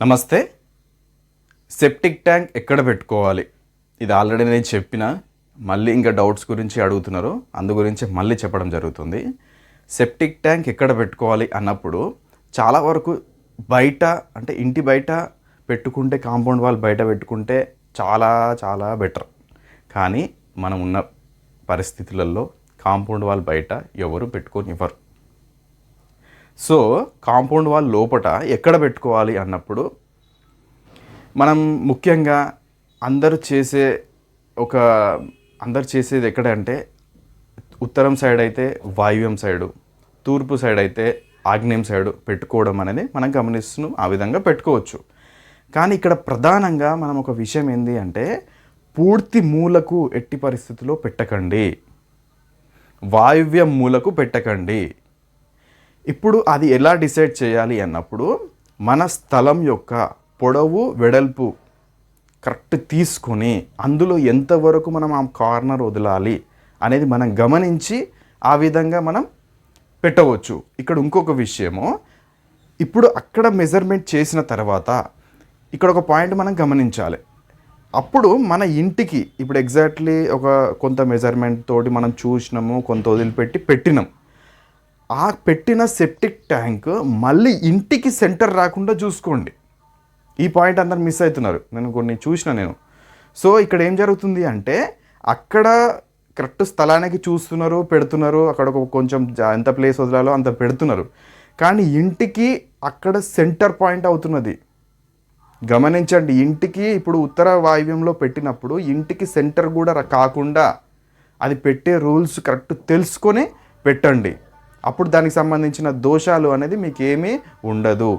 నమస్తే. Septic tank ఎక్కడ పెట్టుకోవాలి? ఇది ఆల్రెడీ నేను చెప్పిన, మళ్ళీ ఇంకా డౌట్స్ గురించి అడుగుతున్నారు, అందు గురించి మళ్ళీ చెప్పడం జరుగుతుంది. సెప్టిక్ ట్యాంక్ ఎక్కడ పెట్టుకోవాలి అన్నప్పుడు చాలా వరకు బయట, అంటే ఇంటి బయట పెట్టుకుంటే, కాంపౌండ్ వాల్ బయట పెట్టుకుంటే చాలా చాలా బెటర్. కానీ మనం ఉన్న పరిస్థితులలో కాంపౌండ్ వాల్ బయట ఎవరు పెట్టుకోనివ్వరు. సో కాంపౌండ్ వాల్ లోపట ఎక్కడ పెట్టుకోవాలి అన్నప్పుడు మనం ముఖ్యంగా అందరూ చేసేది ఎక్కడ అంటే, ఉత్తరం సైడ్ అయితే వాయువ్యం సైడు, తూర్పు సైడ్ అయితే ఆగ్నేయం సైడు పెట్టుకోవడం అనేది మనం గమనిస్తున్నాం. ఆ విధంగా పెట్టుకోవచ్చు. కానీ ఇక్కడ ప్రధానంగా మనం ఒక విషయం ఏంది అంటే, పూర్తి మూలకు ఎట్టి పరిస్థితుల్లో పెట్టకండి, వాయువ్యం మూలకు పెట్టకండి. ఇప్పుడు అది ఎలా డిసైడ్ చేయాలి అన్నప్పుడు, మన స్థలం యొక్క పొడవు వెడల్పు కరెక్ట్ తీసుకొని అందులో ఎంతవరకు మనం ఆ కార్నర్ వదలాలి అనేది మనం గమనించి ఆ విధంగా మనం పెట్టవచ్చు. ఇక్కడ ఇంకొక విషయము, ఇప్పుడు అక్కడ మెజర్మెంట్ చేసిన తర్వాత ఇక్కడ ఒక పాయింట్ మనం గమనించాలి. అప్పుడు మన ఇంటికి ఇప్పుడు ఎగ్జాక్ట్లీ ఒక కొంత మెజర్మెంట్ తోటి మనం చూసినాము, కొంత వదిలిపెట్టి పెట్టినాం. ఆ పెట్టిన సెప్టిక్ ట్యాంక్ మళ్ళీ ఇంటికి సెంటర్ రాకుండా చూసుకోండి. ఈ పాయింట్ అందరు మిస్ అవుతున్నారు, నేను కొన్ని చూసిన. సో ఇక్కడ ఏం జరుగుతుంది అంటే, అక్కడ కరెక్ట్ స్థలానికి చూస్తున్నారు, పెడుతున్నారు, అక్కడ కొంచెం ఎంత ప్లేస్ వదలాలో అంత పెడుతున్నారు. కానీ ఇంటికి అక్కడ సెంటర్ పాయింట్ అవుతున్నది. గమనించండి, ఇంటికి ఇప్పుడు ఉత్తర వాయువ్యంలో పెట్టినప్పుడు ఇంటికి సెంటర్ కూడా కాకుండా అది పెట్టే రూల్స్ కరెక్ట్ తెలుసుకొని పెట్టండి. అప్పుడు దానికి సంబంధించిన దోషాలు అనేది మీకు ఏమీ ఉండదు.